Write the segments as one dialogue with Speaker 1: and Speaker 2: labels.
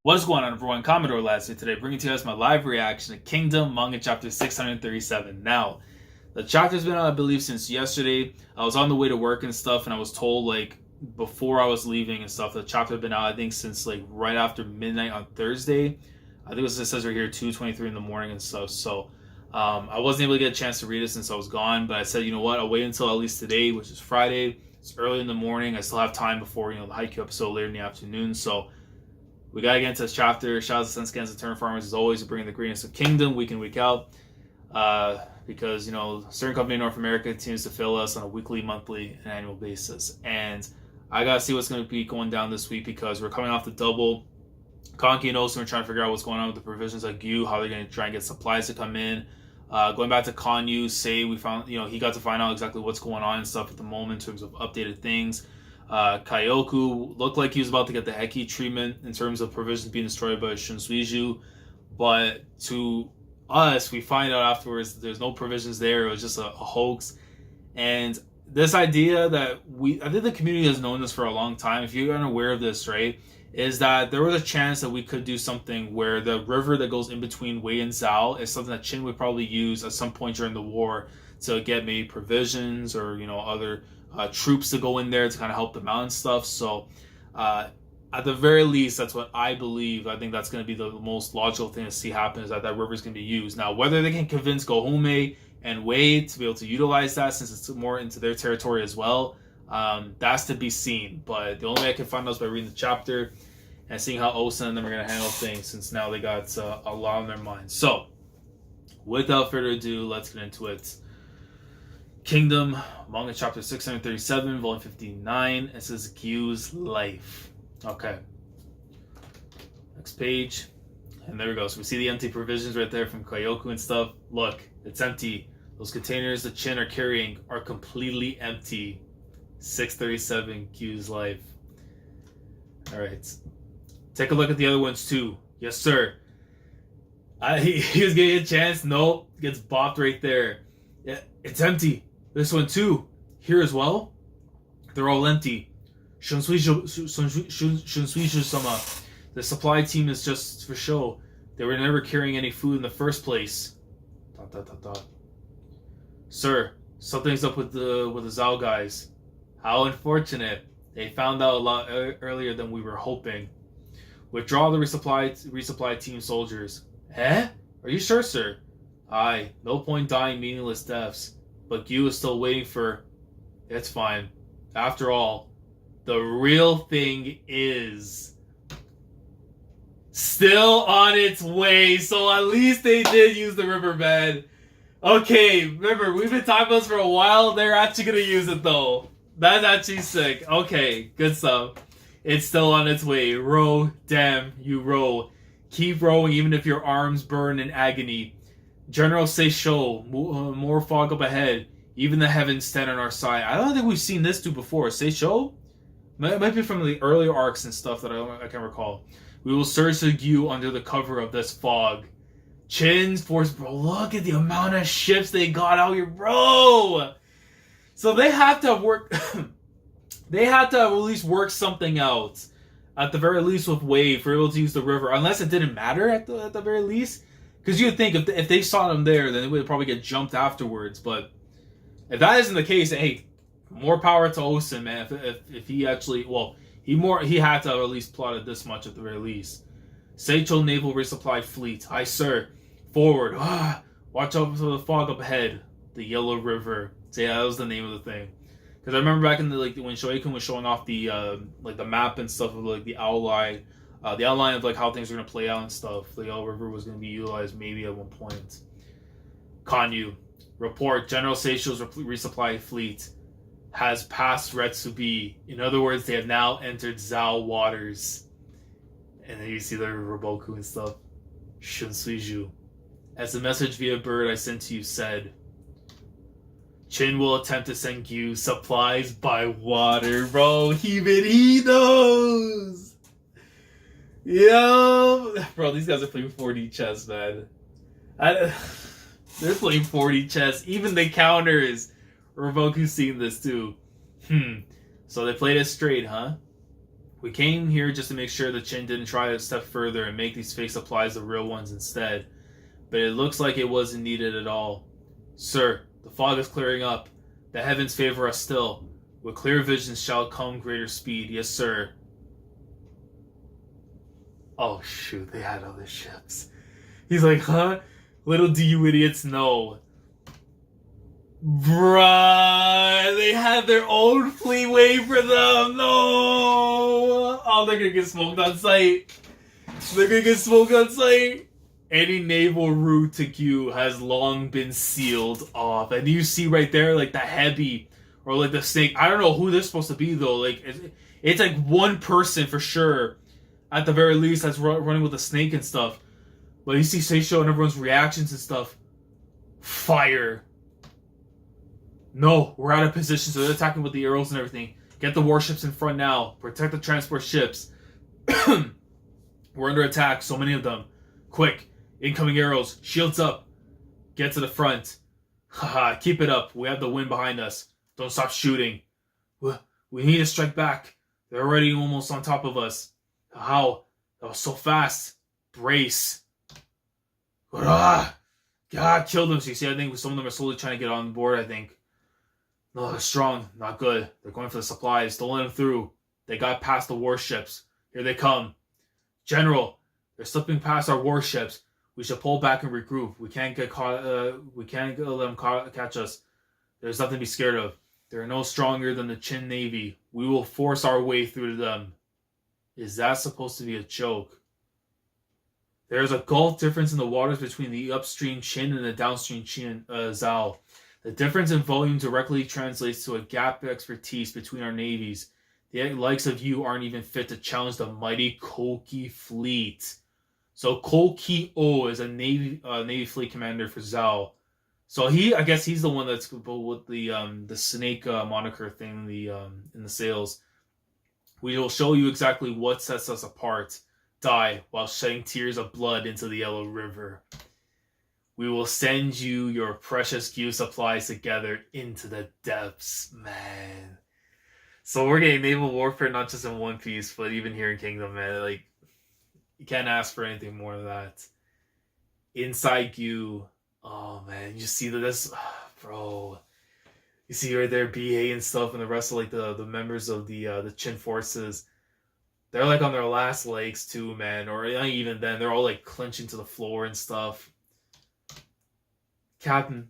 Speaker 1: What's going on, everyone? Commodore last year today, bringing to you guys my live reaction to Kingdom manga chapter 637. Now, the chapter's been out, I believe, since yesterday. I was on the way to work and stuff, and I was told, like, before I was leaving and stuff, the chapter had been out, I think, since, like, right after midnight on Thursday. I think it says right here, 2:23 in the morning and stuff. So, I wasn't able to get a chance to read it since I was gone, but I said, you know what, I'll wait until at least today, which is Friday. It's early in the morning. I still have time before, the Haikyuu episode later in the afternoon, so we gotta get into this chapter. Shout out to Senscans and Turn Farmers as always, bringing the greatness of Kingdom week in, week out. Because, a certain company in North America continues to fail us on a weekly, monthly, and annual basis. And I gotta see what's gonna be going down this week because we're coming off the double. Konki and Ou Sen are trying to figure out what's going on with the provisions like Yu, how they're gonna try and get supplies to come in. Going back to Konyu, we found, he got to find out exactly what's going on and stuff at the moment in terms of updated things. Kyoku looked like he was about to get the Heki treatment in terms of provisions being destroyed by Shunshuiju, but to us, we find out afterwards that there's no provisions there. It was just a hoax. And this idea that I think the community has known this for a long time. If you're unaware of this, right, is that there was a chance that we could do something where the river that goes in between Wei and Zhao is something that Qin would probably use at some point during the war to get maybe provisions or, other troops to go in there to kind of help them out and stuff. So at the very least, that's what I believe. I think that's going to be the most logical thing to see happen, is that river is going to be used. Now, whether they can convince Gohome and Wei to be able to utilize that, since it's more into their territory as well, that's to be seen. But the only way I can find out is by reading the chapter and seeing how Ou Sen and them are going to handle things, since now they got a lot on their minds. So without further ado, let's get into it. Kingdom, manga chapter 637, volume 59. It says Gyu's life. Okay. Next page. And there we go. So we see the empty provisions right there from Kyoku and stuff. Look, it's empty. Those containers the Qin are carrying are completely empty. 637, Gyu's life. Alright. Take a look at the other ones too. Yes, sir. He was getting a chance. Nope. Gets bopped right there. Yeah, it's empty. This one too. Here as well. They're all empty. Shunsuiju-sama. The supply team is just for show. They were never carrying any food in the first place. ... Sir, something's up with the Zhao guys. How unfortunate. They found out a lot earlier than we were hoping. Withdraw the resupply team soldiers. Eh? Are you sure, sir? Aye, no point dying meaningless deaths. But Gyu is still waiting for... It's fine. After all, the real thing is still on its way. So at least they did use the riverbed. Okay, remember, we've been talking about this for a while. They're actually going to use it, though. That's actually sick. Okay, good stuff. It's still on its way. Row, damn, you row. Keep rowing even if your arms burn in agony. General Seisho, more fog up ahead. Even the heavens stand on our side. I don't think we've seen this dude before. Seisho? Might be from the earlier arcs and stuff that I can recall. We will search the Gyu under the cover of this fog. Qin's force, bro. Look at the amount of ships they got out here, bro. So they have to work. They had to at least work something out. At the very least with Wei for able to use the river. Unless it didn't matter at the very least. Because you'd think if they saw them there, then they would probably get jumped afterwards. But if that isn't the case, hey, more power to Ou Sen, man. If he actually, he had to at least plotted this much at the very least. Seicho Naval Resupply Fleet. Aye, sir. Forward. Watch out for the fog up ahead. The Yellow River. So yeah, that was the name of the thing. Because I remember back in when Shou Hei Kun was showing off the the map and stuff of the outline of how things are gonna play out and stuff. The Yellow River was gonna be utilized maybe at one point. Konyu, report: General Seisho's resupply fleet has passed Retsubi. In other words, they have now entered Zhao waters. And then you see the Roboku and stuff. Shunsuiju. As the message via bird I sent to you said, Qin will attempt to send Gyu supplies by water. Bro, even he knows. Yo. Bro, these guys are playing 4D chess, man. They're playing 4D chess. Even the counters. Roboku's seen this too. So they played it straight, huh? We came here just to make sure the Qin didn't try to step further and make these fake supplies the real ones instead. But it looks like it wasn't needed at all. Sir, the fog is clearing up. The heavens favor us still. With clear visions shall come greater speed. Yes, sir. Oh, shoot. They had other ships. He's like, huh? Little do you idiots know. Bruh, they had their own fleet wait for them. No. Oh, they're gonna get smoked on sight. They're gonna get smoked on sight. Any naval route to Gu has long been sealed off. And you see right there, like the heavy or like the snake. I don't know who they're supposed to be though. Like it's like one person for sure, at the very least, that's running with the snake and stuff. But you see Seisho and everyone's reactions and stuff. Fire. No, we're out of position, so they're attacking with the arrows and everything. Get the warships in front now. Protect the transport ships. We're under attack, so many of them. Quick, incoming arrows. Shields up. Get to the front. Haha, keep it up. We have the wind behind us. Don't stop shooting. We need to strike back. They're already almost on top of us. How? That was so fast. Brace. God, kill them. So you see, I think some of them are slowly trying to get on board, I think. No, they're strong. Not good. They're going for the supplies. Don't let them through. They got past the warships. Here they come. General, they're slipping past our warships. We should pull back and regroup. We can't get caught. We can't let them catch us. There's nothing to be scared of. They're no stronger than the Qin Navy. We will force our way through to them. Is that supposed to be a joke? There is a gulf difference in the waters between the upstream Qin and the downstream Zhao. The difference in volume directly translates to a gap of expertise between our navies. The likes of you aren't even fit to challenge the mighty Koki fleet. So Koki-O is a navy fleet commander for Zhao. So I guess he's the one that's with the snake moniker thing in the sails. We will show you exactly what sets us apart. Die while shedding tears of blood into the Yellow River. We will send you your precious Q supplies together into the depths, man. So we're getting naval warfare not just in One Piece, but even here in Kingdom, man. Like, you can't ask for anything more than that. Inside Q, oh man, you see this, bro. You see right there, BA and stuff, and the rest of like the members of the Qin forces. They're like on their last legs too, man. Or not even then, they're all like clenching to the floor and stuff. Captain,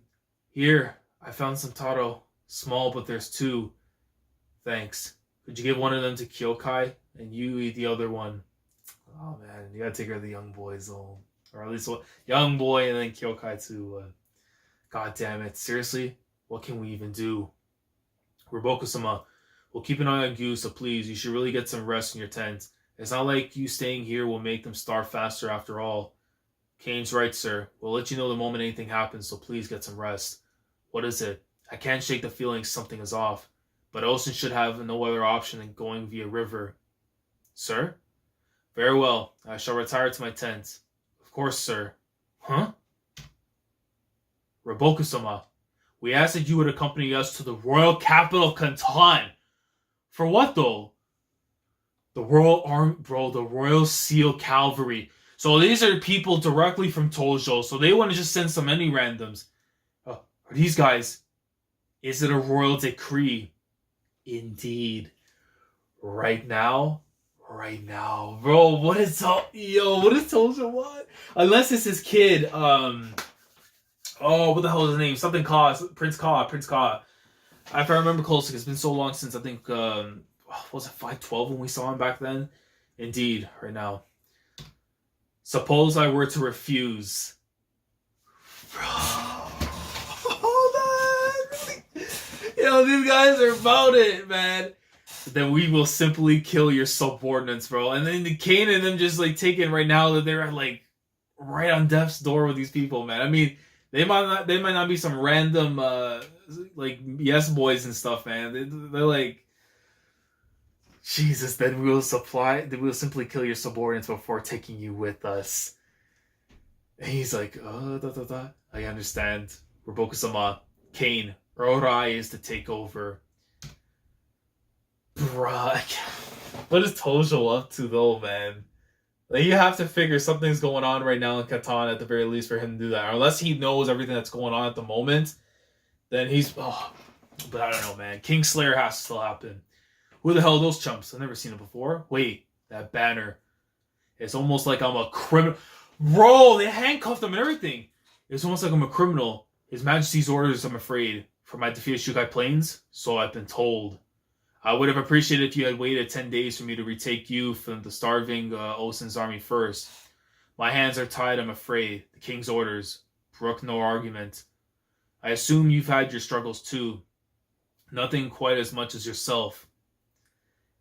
Speaker 1: here, I found some taro. Small, but there's two. Thanks. Could you give one of them to Kyokai? And you eat the other one. Oh man, you gotta take care of the young boys though. Or at least one young boy and then Kyokai too. God damn it. Seriously? What can we even do? Roboku-sama, we'll keep an eye on you, so please, you should really get some rest in your tent. It's not like you staying here will make them starve faster after all. Kane's right, sir. We'll let you know the moment anything happens, so please get some rest. What is it? I can't shake the feeling something is off, but Ocean should have no other option than going via river. Sir? Very well. I shall retire to my tent. Of course, sir. Huh? Roboku-sama, we asked that you would accompany us to the royal capital of Canton. For what, though? The Royal Army, bro, the Royal Seal Cavalry. So these are people directly from Tojo, so they want to just send some any randoms. Are these guys? Is it a royal decree? Indeed. Right now? Right now. Bro, what is Tojo want? Unless it's his kid, what the hell is his name? Something Ka, Prince Ka. If I remember closely, it's been so long since I think, was it 512 when we saw him back then? Indeed, right now. Suppose I were to refuse. Bro. Hold on. These guys are about it, man. Then we will simply kill your subordinates, bro. And then the Kane and them just like taking right now that they're like right on death's door with these people, man. I mean, they might not be some random like yes boys and stuff, man. They're like, Jesus, then we will simply kill your subordinates before taking you with us. And he's like, I understand. Roboku-sama, Kane, Rorai is to take over. Bruh. What is Tojo up to though, man? Like, you have to figure something's going on right now in Catan at the very least for him to do that. Or unless he knows everything that's going on at the moment, then he's... Oh, but I don't know, man. Kingslayer has to still happen. Who the hell are those chumps? I've never seen it before. Wait, that banner. It's almost like I'm a criminal. Bro, they handcuffed him and everything. It's almost like I'm a criminal. His Majesty's orders, I'm afraid, for my defeat at Shou Hei Plains. So I've been told. I would have appreciated if you had waited 10 days for me to retake you from the starving Ou Sen's army first. My hands are tied, I'm afraid. The king's orders. Brook no argument. I assume you've had your struggles too. Nothing quite as much as yourself.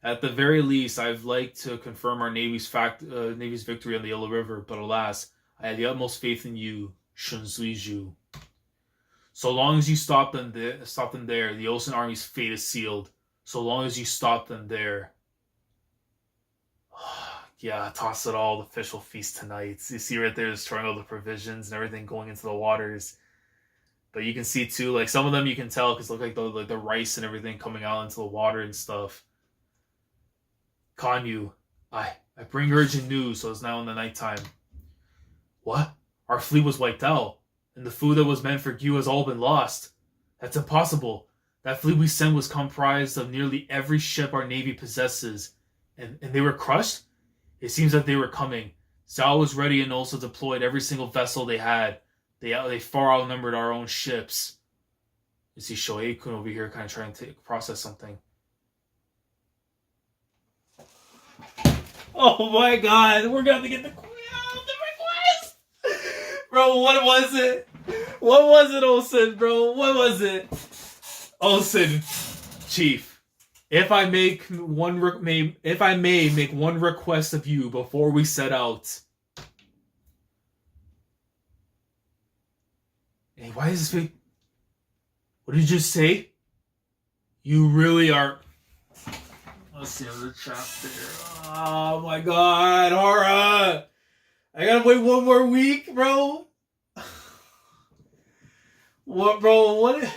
Speaker 1: At the very least, I'd like to confirm our Navy's victory on the Yellow River, but alas, I had the utmost faith in you, Shun Zuiju. So long as you stop them there, the Ou Sen army's fate is sealed. So long as you stop them there. Yeah, toss it all, the official feast tonight. You see right there, destroying all the provisions and everything going into the waters. But you can see too, like some of them you can tell because look like the rice and everything coming out into the water and stuff. Kanyu, I bring urgent news, so it's now in the nighttime. What? Our fleet was wiped out, and the food that was meant for Gyu has all been lost. That's impossible. That fleet we sent was comprised of nearly every ship our navy possesses, and they were crushed? It seems that they were coming. Zhao was ready and also deployed every single vessel they had. They far outnumbered our own ships. You see Shou Hei Kun over here kind of trying to process something. Oh my god, we're gonna get the request! Bro, what was it? What was it, Ou Sen, bro? What was it? Ou Sen, Chief, if I may make one request of you before we set out. Hey, why is this? What did you just say? You really are. Let's see the chapter. Oh my god, Hora! I gotta wait one more week, bro. What, bro? What are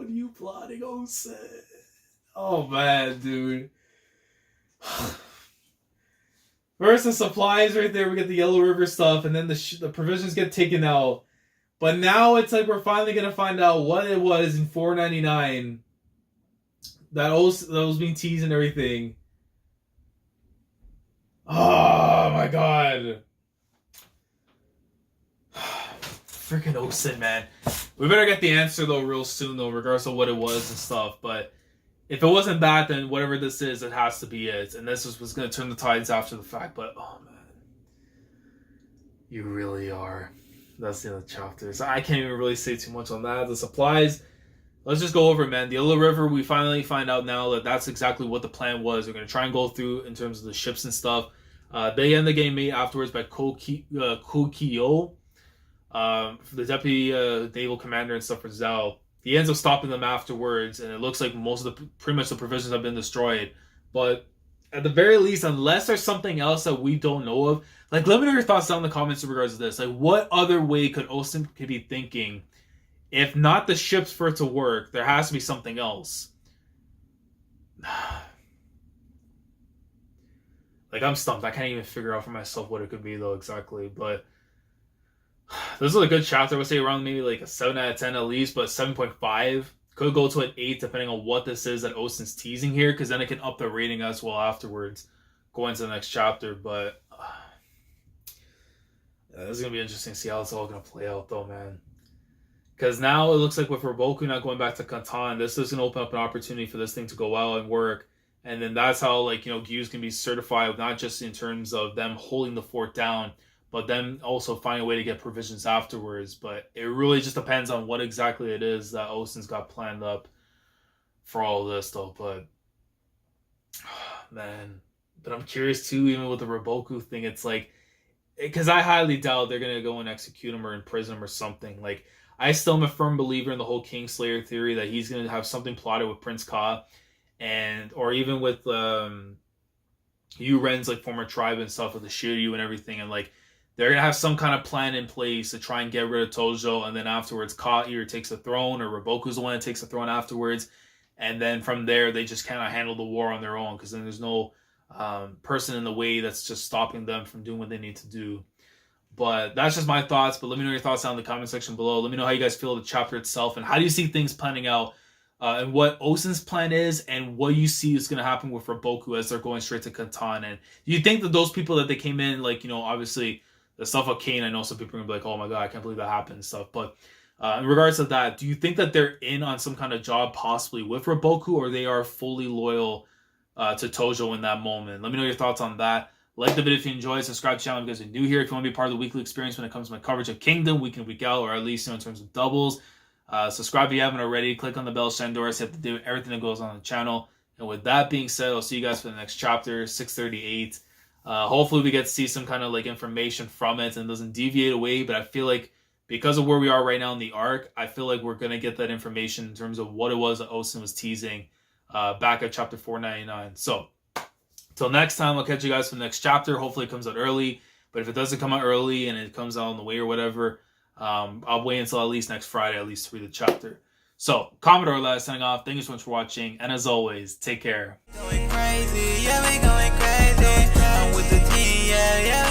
Speaker 1: you plotting, Ou Sen? Oh man, dude. First the supplies right there. We get the Yellow River stuff, and then the provisions get taken out. But now it's like we're finally gonna find out what it was in 499. That was being teased and everything. Oh my god. Freaking Ou Sen, man. We better get the answer though real soon though, regardless of what it was and stuff. But if it wasn't that, then whatever this is, it has to be it. And this is what's gonna turn the tides after the fact. But oh man. You really are. That's the end of the chapters. I can't even really say too much on that. The supplies, let's just go over it, man. The Yellow River, we finally find out now that that's exactly what the plan was. We're going to try and go through in terms of the ships and stuff. They end the game made afterwards by Kokiyo, the deputy naval commander and stuff for Zhao. He ends up stopping them afterwards, and it looks like pretty much the provisions have been destroyed. But at the very least, unless there's something else that we don't know of, like, let me know your thoughts down in the comments in regards to this. Like, what other way could Ou Sen be thinking? If not the ships for it to work, there has to be something else. Like, I'm stumped. I can't even figure out for myself what it could be, though, exactly. But this is a good chapter. I would say around maybe like a 7 out of 10 at least, but 7.5. Could go to an 8 depending on what this is that Ou Sen's teasing here, because then it can up the rating as well afterwards, going to the next chapter. But this is going to be interesting to see how it's all going to play out, though, man. Because now it looks like with Roboku not going back to Catan, this is going to open up an opportunity for this thing to go out and work. And then that's how, like, you know, Gyu's going to be certified, not just in terms of them holding the fort down, but then also finding a way to get provisions afterwards. But it really just depends on what exactly it is that Ou Sen's got planned up for all this, though. But, man. But I'm curious, too, even with the Roboku thing, it's like, because I highly doubt they're going to go and execute him or imprison him or something. Like, I still am a firm believer in the whole Kingslayer theory that he's going to have something plotted with Prince Ka, or even with Yu Ren's like former tribe and stuff with the Shiryu and everything, and like they're going to have some kind of plan in place to try and get rid of Tojo, and then afterwards Ka either takes the throne or Roboku's the one that takes the throne afterwards, and then from there they just kind of handle the war on their own, because then there's no person in the way that's just stopping them from doing what they need to do. But that's just my thoughts. But let me know your thoughts down in the comment section below. Let me know how you guys feel the chapter itself, and how do you see things planning out, and what Ou Sen's plan is, and what you see is going to happen with Raboku as they're going straight to Kantan. And do you think that those people that they came in, like, obviously the stuff with Kane, I know some people are going to be like, oh my god, I can't believe that happened and stuff. But in regards to that, do you think that they're in on some kind of job possibly with Raboku, or they are fully loyal to Tojo in that moment? Let me know your thoughts on that. Like the video if you enjoyed. Subscribe to the channel if you guys are new here. If you want to be part of the weekly experience when it comes to my coverage of Kingdom, week in, week out, or at least in terms of doubles. Subscribe if you haven't already. Click on the bell, Shandor, so you have to do everything that goes on the channel. And with that being said, I'll see you guys for the next chapter, 638. Hopefully we get to see some kind of like information from it and doesn't deviate away. But I feel like because of where we are right now in the arc, I feel like we're going to get that information in terms of what it was that Ou Sen was teasing back at chapter 499. So, till next time, I'll catch you guys for the next chapter. Hopefully it comes out early. But if it doesn't come out early and it comes out on the way or whatever, I'll wait until at least next Friday, at least to read the chapter. So, Commodore last signing off. Thank you so much for watching. And as always, take care.
Speaker 2: Going crazy, yeah, we going crazy. I'm with the team, yeah, yeah.